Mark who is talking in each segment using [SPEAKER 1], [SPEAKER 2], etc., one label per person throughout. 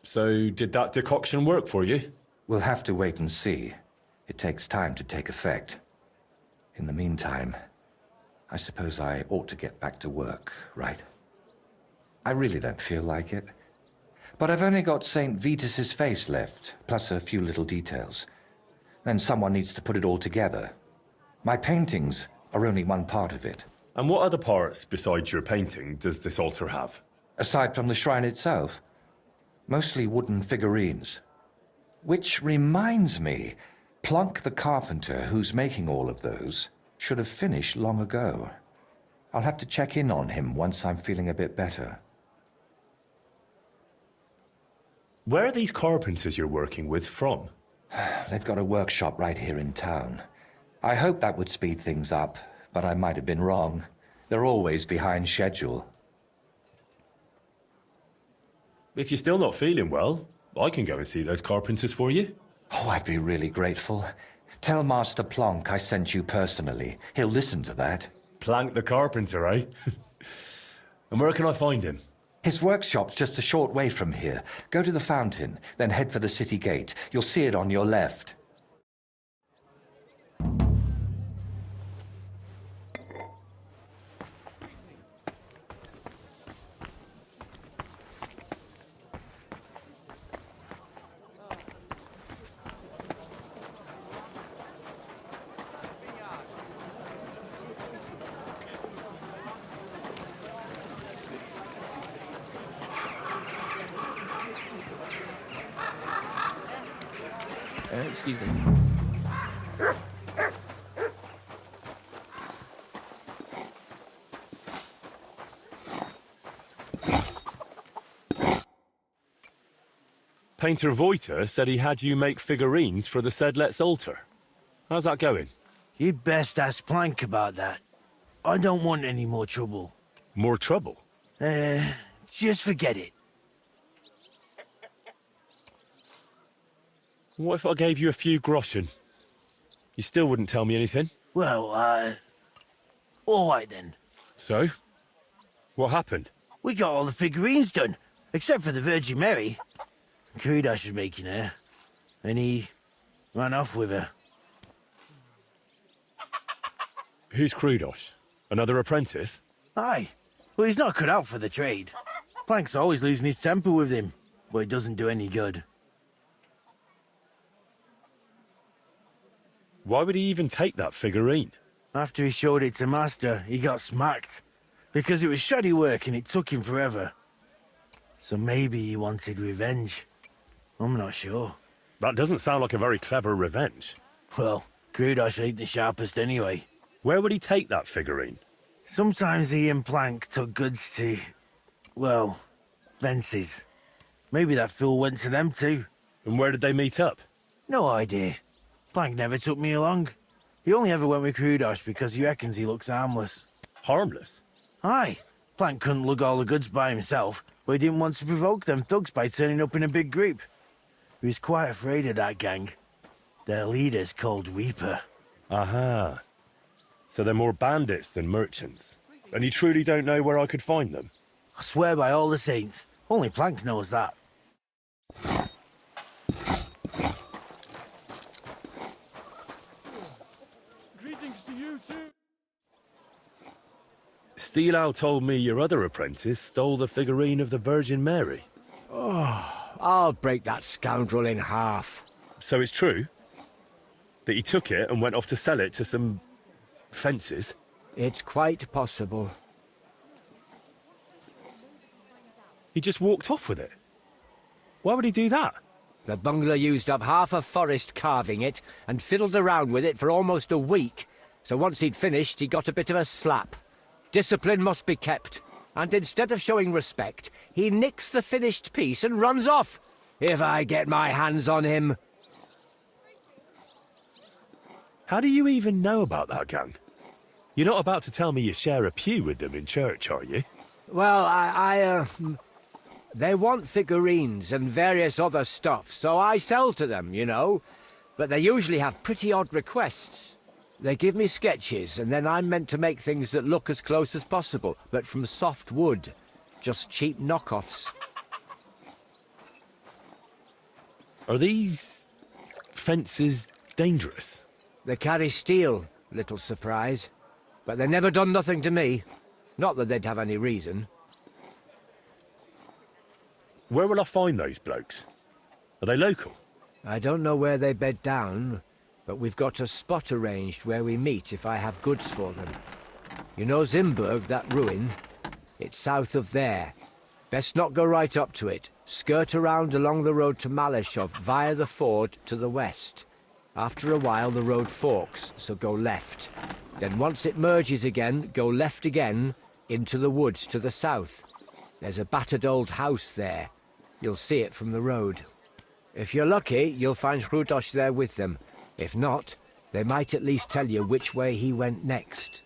[SPEAKER 1] So, did that decoction work for you?
[SPEAKER 2] We'll have to wait and see. It takes time to take effect. In the meantime, I suppose I ought to get back to work, right? I really don't feel like it. But I've only got St. Vitus's face left, plus a few little details. And someone needs to put it all together. My paintings are only one part of it.
[SPEAKER 1] And what other parts, besides your painting, does this altar have?
[SPEAKER 2] Aside from the shrine itself, mostly wooden figurines. Which reminds me, Plunk the carpenter, who's making all of those, should have finished long ago. I'll have to check in on him once I'm feeling a bit better.
[SPEAKER 1] Where are these carpenters you're working with from?
[SPEAKER 2] They've got a workshop right here in town. I hoped that would speed things up, but I might have been wrong. They're always behind schedule.
[SPEAKER 1] If you're still not feeling well, I can go and see those carpenters for you.
[SPEAKER 2] Oh, I'd be really grateful. Tell Master Plonk I sent you personally. He'll listen to that.
[SPEAKER 1] Plank the carpenter, eh? And where can I find him?
[SPEAKER 2] His workshop's just a short way from here. Go to the fountain, then head for the city gate. You'll see it on your left.
[SPEAKER 3] Excuse me.
[SPEAKER 1] Painter Voiter said he had you make figurines for the Sedlet's altar. How's that going?
[SPEAKER 4] You'd best ask Plank about that. I don't want any more trouble.
[SPEAKER 1] More trouble?
[SPEAKER 4] Just forget it.
[SPEAKER 1] What if I gave you a few groschen? You still wouldn't tell me anything?
[SPEAKER 4] Well, all right then.
[SPEAKER 1] So? What happened?
[SPEAKER 4] We got all the figurines done, except for the Virgin Mary. Krudash was making her, and he ran off with her.
[SPEAKER 1] Who's Krudos? Another apprentice?
[SPEAKER 4] Aye. Well, he's not cut out for the trade. Plank's always losing his temper with him, but it doesn't do any good.
[SPEAKER 1] Why would he even take that figurine?
[SPEAKER 4] After he showed it to Master, he got smacked. Because it was shoddy work and it took him forever. So maybe he wanted revenge. I'm not sure.
[SPEAKER 1] That doesn't sound like a very clever revenge.
[SPEAKER 4] Well, Krudash ain't the sharpest anyway.
[SPEAKER 1] Where would he take that figurine?
[SPEAKER 4] Sometimes he and Plank took goods to, well, fences. Maybe that fool went to them too.
[SPEAKER 1] And where did they meet up?
[SPEAKER 4] No idea. Plank never took me along. He only ever went with Krudash because he reckons he looks harmless.
[SPEAKER 1] Harmless?
[SPEAKER 4] Aye. Plank couldn't lug all the goods by himself, but he didn't want to provoke them thugs by turning up in a big group. He was quite afraid of that gang. Their leader's called Reaper.
[SPEAKER 1] Aha. So they're more bandits than merchants. And you truly don't know where I could find them?
[SPEAKER 4] I swear by all the saints, only Plank knows that.
[SPEAKER 3] Greetings to you too.
[SPEAKER 1] Steelow told me your other apprentice stole the figurine of the Virgin Mary.
[SPEAKER 5] I'll break that scoundrel in half.
[SPEAKER 1] So it's true? That he took it and went off to sell it to some fences?
[SPEAKER 5] It's quite possible.
[SPEAKER 1] He just walked off with it? Why would he do that?
[SPEAKER 5] The bungler used up half a forest carving it and fiddled around with it for almost a week. So once he'd finished, he got a bit of a slap. Discipline must be kept. And instead of showing respect, he nicks the finished piece and runs off. If I get my hands on him.
[SPEAKER 1] How do you even know about that gang? You're not about to tell me you share a pew with them in church, are you?
[SPEAKER 5] Well, they want figurines and various other stuff, so I sell to them, you know. But they usually have pretty odd requests. They give me sketches, and then I'm meant to make things that look as close as possible, but from soft wood. Just cheap knockoffs.
[SPEAKER 1] Are these fences dangerous?
[SPEAKER 5] They carry steel, little surprise. But they never done nothing to me. Not that they'd have any reason.
[SPEAKER 1] Where will I find those blokes? Are they local?
[SPEAKER 5] I don't know where they bed down, but we've got a spot arranged where we meet if I have goods for them. You know Zimberg, that ruin? It's south of there. Best not go right up to it. Skirt around along the road to Malashov via the ford to the west. After a while the road forks, so go left. Then once it merges again, go left again into the woods to the south. There's a battered old house there. You'll see it from the road. If you're lucky, you'll find Hrudosh there with them. If not, they might at least tell you which way he went next.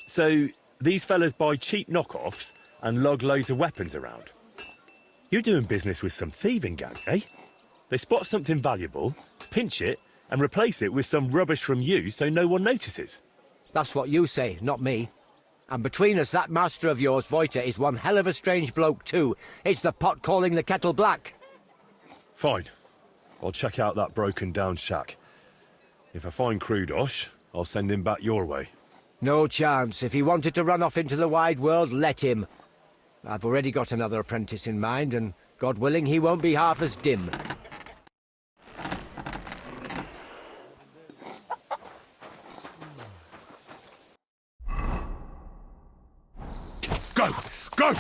[SPEAKER 1] So, these fellas buy cheap knockoffs and lug loads of weapons around. You're doing business with some thieving gang, eh? They spot something valuable, pinch it, and replace it with some rubbish from you so no one notices.
[SPEAKER 5] That's what you say, not me. And between us, that master of yours, Vojta, is one hell of a strange bloke too. It's the pot calling the kettle black.
[SPEAKER 1] Fine. I'll check out that broken down shack. If I find Hrudosh, I'll send him back your way.
[SPEAKER 5] No chance. If he wanted to run off into the wide world, let him. I've already got another apprentice in mind, and God willing, he won't be half as dim.
[SPEAKER 1] Go! Go!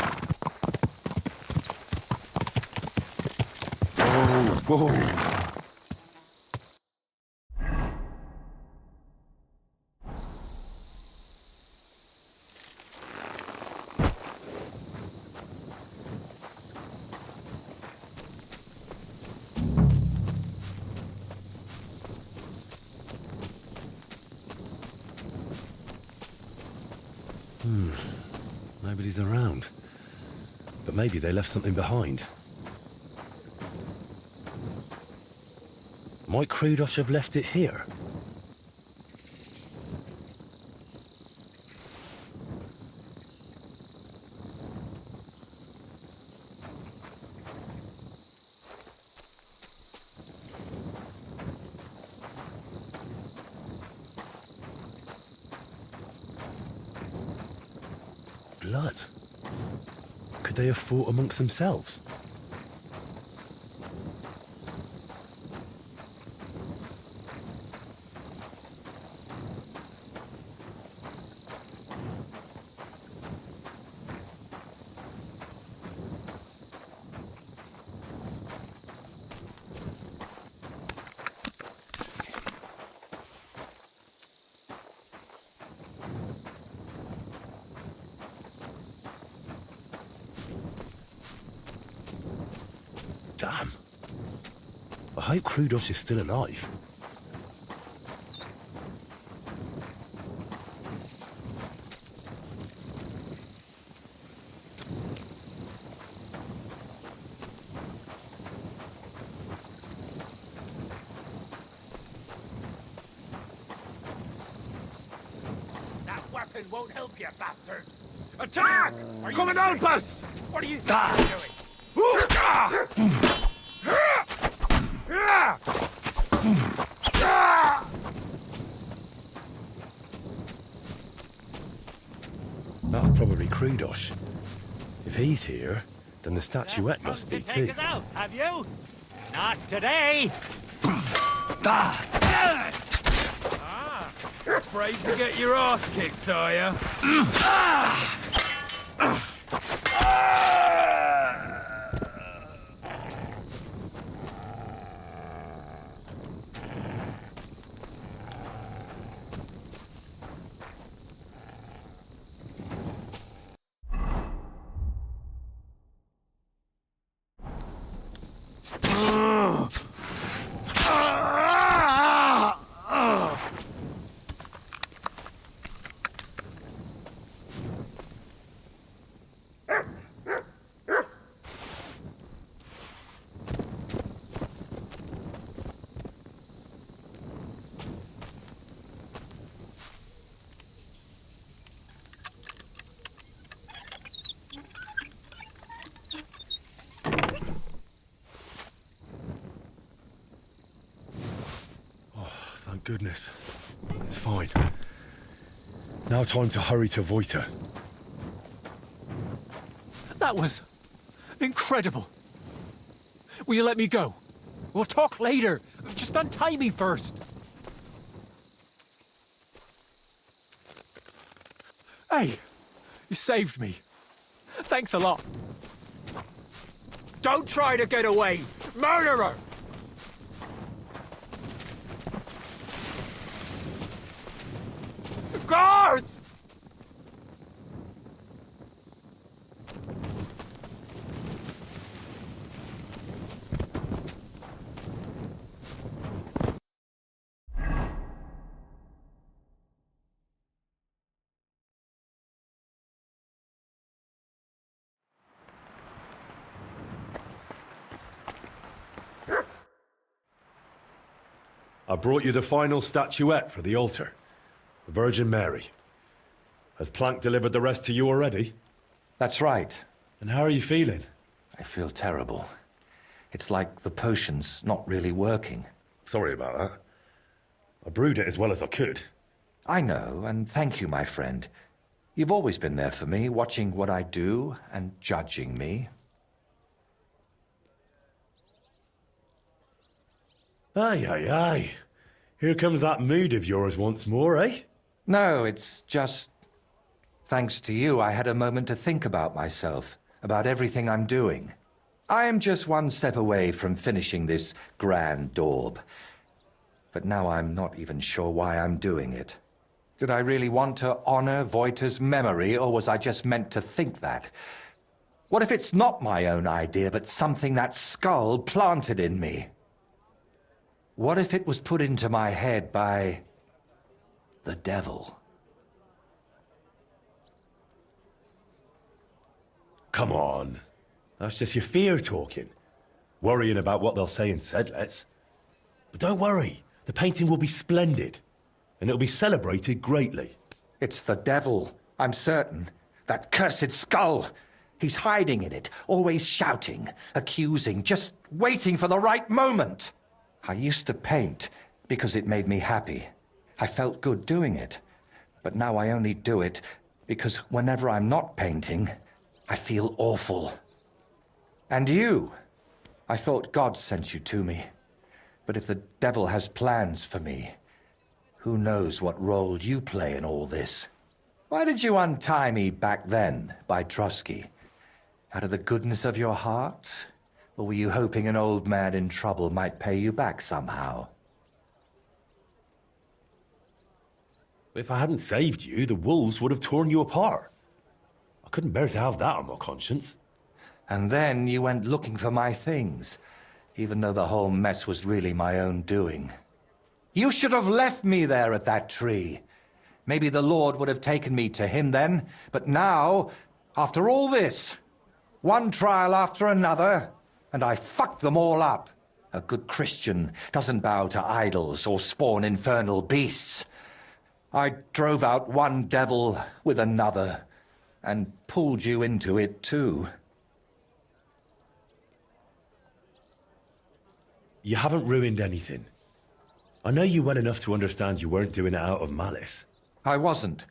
[SPEAKER 2] Whoa!
[SPEAKER 1] Nobody's around. But maybe they left something behind. Might Hrudosh have left it here? Blood. Could they have fought amongst themselves? Damn. I hope Hrudosh is still alive.
[SPEAKER 3] That weapon won't help you, bastard! Attack!
[SPEAKER 1] Coming on, boss!
[SPEAKER 3] What are you doing?
[SPEAKER 1] That's probably Hrudosh. If he's here, then the statuette must be too.
[SPEAKER 3] Take us out, have you? Not today! Afraid to get your ass kicked, are you?
[SPEAKER 1] goodness. It's fine. Now time to hurry to Voita.
[SPEAKER 3] That was incredible. Will you let me go? We'll talk later. Just untie me first. Hey, you saved me. Thanks a lot. Don't try to get away, murderer! Guards!
[SPEAKER 1] I brought you the final statuette for the altar. The Virgin Mary. Has Plank delivered the rest to you already?
[SPEAKER 2] That's right.
[SPEAKER 1] And how are you feeling?
[SPEAKER 2] I feel terrible. It's like the potion's not really working.
[SPEAKER 1] Sorry about that. I brewed it as well as I could.
[SPEAKER 2] I know, and thank you, my friend. You've always been there for me, watching what I do and judging me.
[SPEAKER 1] Aye, aye, aye. Here comes that mood of yours once more, eh?
[SPEAKER 2] No, it's just... Thanks to you, I had a moment to think about myself, about everything I'm doing. I am just one step away from finishing this grand daub. But now I'm not even sure why I'm doing it. Did I really want to honor Voita's memory, or was I just meant to think that? What if it's not my own idea, but something that skull planted in me? What if it was put into my head by the devil?
[SPEAKER 1] Come on. That's just your fear talking. Worrying about what they'll say in Sedlets. But don't worry. The painting will be splendid. And it'll be celebrated greatly.
[SPEAKER 2] It's the devil, I'm certain. That cursed skull. He's hiding in it, always shouting, accusing, just waiting for the right moment. I used to paint because it made me happy. I felt good doing it. But now I only do it because whenever I'm not painting, I feel awful. And you, I thought God sent you to me. But if the devil has plans for me, who knows what role you play in all this? Why did you untie me back then by Trusky? Out of the goodness of your heart? Or were you hoping an old man in trouble might pay you back somehow?
[SPEAKER 1] If I hadn't saved you, the wolves would have torn you apart. I couldn't bear to have that on my conscience.
[SPEAKER 2] And then you went looking for my things, even though the whole mess was really my own doing. You should have left me there at that tree. Maybe the Lord would have taken me to him then, but now, after all this, one trial after another, and I fucked them all up. A good Christian doesn't bow to idols or spawn infernal beasts. I drove out one devil with another, and pulled you into it too.
[SPEAKER 1] You haven't ruined anything. I know you well enough to understand you weren't doing it out of malice.
[SPEAKER 2] I wasn't,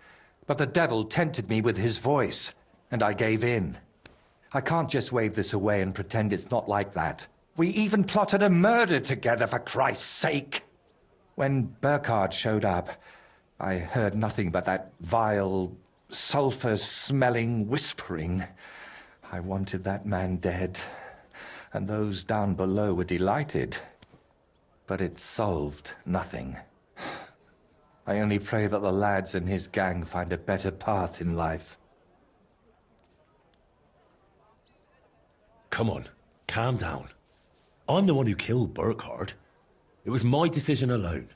[SPEAKER 2] but the devil tempted me with his voice, and I gave in. I can't just wave this away and pretend it's not like that. We even plotted a murder together, for Christ's sake. When Burkhard showed up, I heard nothing but that vile, sulphur-smelling whispering. I wanted that man dead, and those down below were delighted. But it solved nothing. I only pray that the lads in his gang find a better path in life.
[SPEAKER 1] Come on, calm down. I'm the one who killed Burkhard. It was my decision alone.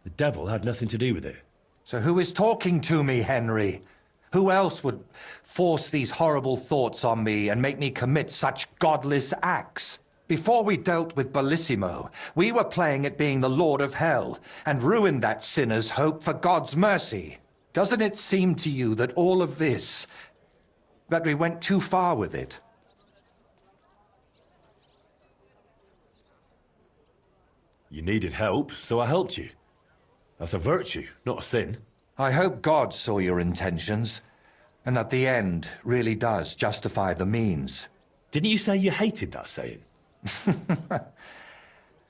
[SPEAKER 1] The devil had nothing to do with it.
[SPEAKER 2] So who is talking to me, Henry? Who else would force these horrible thoughts on me and make me commit such godless acts? Before we dealt with Bellissimo, we were playing at being the Lord of Hell and ruined that sinner's hope for God's mercy. Doesn't it seem to you that all of this, that we went too far with it?
[SPEAKER 1] You needed help, so I helped you. That's a virtue, not a sin.
[SPEAKER 2] I hope God saw your intentions, and that the end really does justify the means.
[SPEAKER 1] Didn't you say you hated that saying?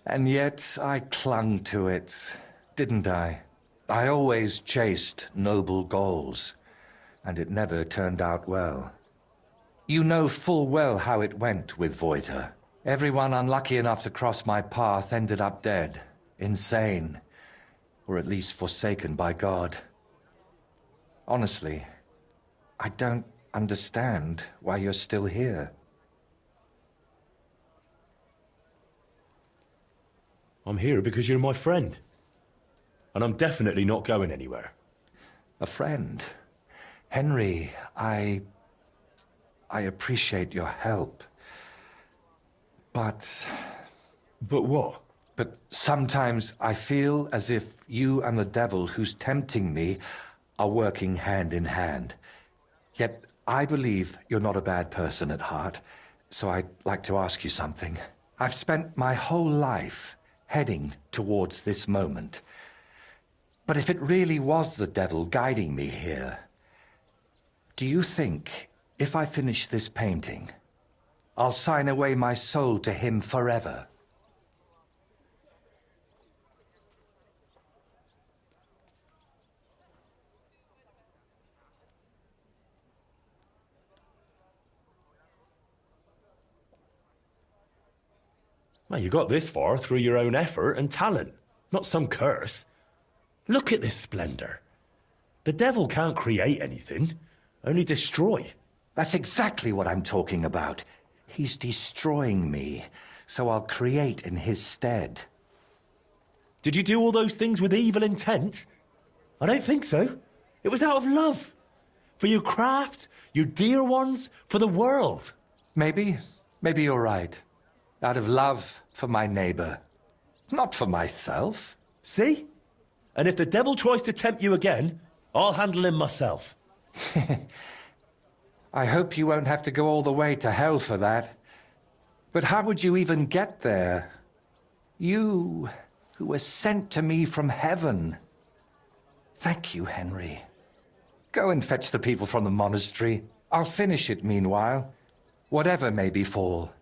[SPEAKER 2] And yet I clung to it, didn't I? I always chased noble goals, and it never turned out well. You know full well how it went with Voiter. Everyone unlucky enough to cross my path ended up dead, insane, or at least forsaken by God. Honestly, I don't understand why you're still here.
[SPEAKER 1] I'm here because you're my friend. And I'm definitely not going anywhere.
[SPEAKER 2] A friend? Henry, I appreciate your help. But
[SPEAKER 1] what?
[SPEAKER 2] But sometimes I feel as if you and the devil who's tempting me are working hand in hand. Yet I believe you're not a bad person at heart, so I'd like to ask you something. I've spent my whole life heading towards this moment. But if it really was the devil guiding me here, do you think if I finish this painting, I'll sign away my soul to him forever?
[SPEAKER 1] Well, you got this far through your own effort and talent, not some curse. Look at this splendor. The devil can't create anything, only destroy.
[SPEAKER 2] That's exactly what I'm talking about. He's destroying me, so I'll create in his stead.
[SPEAKER 1] Did you do all those things with evil intent? I don't think so. It was out of love. For your craft, your dear ones, for the world.
[SPEAKER 2] Maybe you're right. Out of love for my neighbor. Not for myself.
[SPEAKER 1] See? And if the devil tries to tempt you again, I'll handle him myself.
[SPEAKER 2] I hope you won't have to go all the way to hell for that. But how would you even get there? You, who were sent to me from heaven. Thank you, Henry. Go and fetch the people from the monastery. I'll finish it meanwhile, whatever may befall.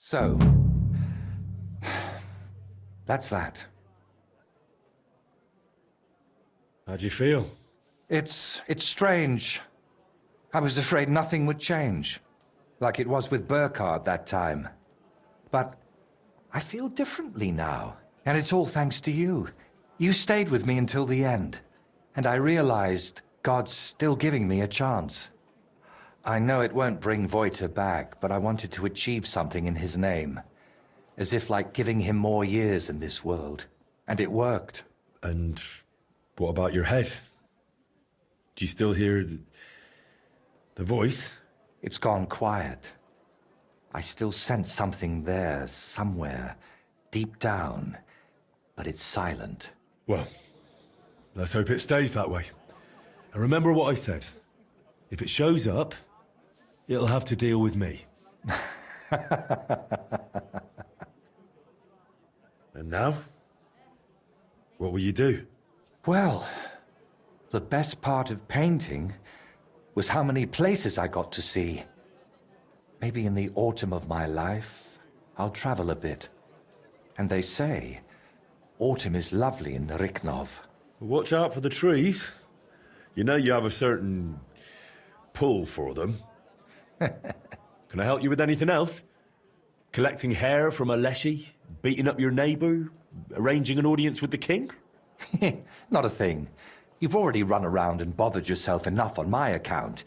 [SPEAKER 2] So, that's that.
[SPEAKER 1] How do you feel?
[SPEAKER 2] It's strange. I was afraid nothing would change, like it was with Burkhard that time. But I feel differently now, and it's all thanks to you. You stayed with me until the end, and I realized God's still giving me a chance. I know it won't bring Voita back, but I wanted to achieve something in his name, as if like giving him more years in this world, and it worked.
[SPEAKER 1] And what about your head? Do you still hear the voice?
[SPEAKER 2] It's gone quiet. I still sense something there, somewhere, deep down, but it's silent.
[SPEAKER 1] Well, let's hope it stays that way. And remember what I said. If it shows up, it'll have to deal with me. And now? What will you do?
[SPEAKER 2] Well, the best part of painting was how many places I got to see. Maybe in the autumn of my life, I'll travel a bit. And they say, autumn is lovely in Riknov.
[SPEAKER 1] Watch out for the trees. You know you have a certain pull for them. Can I help you with anything else? Collecting hair from a leshy? Beating up your neighbour? Arranging an audience with the king?
[SPEAKER 2] Not a thing. You've already run around and bothered yourself enough on my account.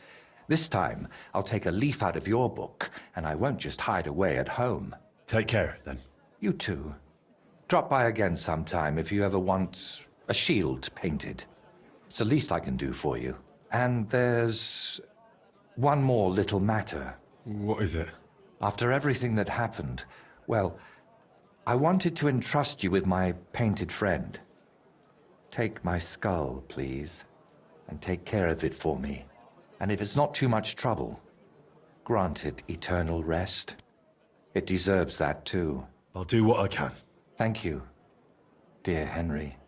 [SPEAKER 2] This time, I'll take a leaf out of your book, and I won't just hide away at home.
[SPEAKER 1] Take care, then.
[SPEAKER 2] You too. Drop by again sometime if you ever want a shield painted. It's the least I can do for you. And there's one more little matter.
[SPEAKER 1] What is it?
[SPEAKER 2] After everything that happened, well, I wanted to entrust you with my painted friend. Take my skull, please, and take care of it for me. And if it's not too much trouble, grant it eternal rest. It deserves that too.
[SPEAKER 1] I'll do what I can.
[SPEAKER 2] Thank you, dear Henry.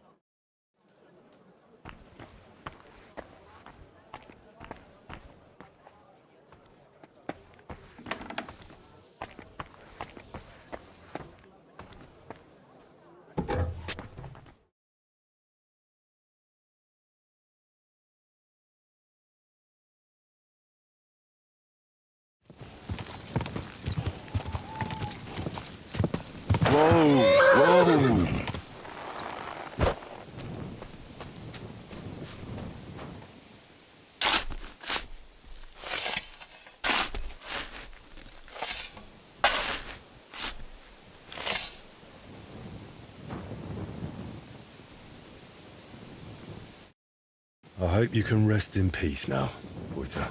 [SPEAKER 1] Whoa! Whoa! I hope you can rest in peace now, Voita.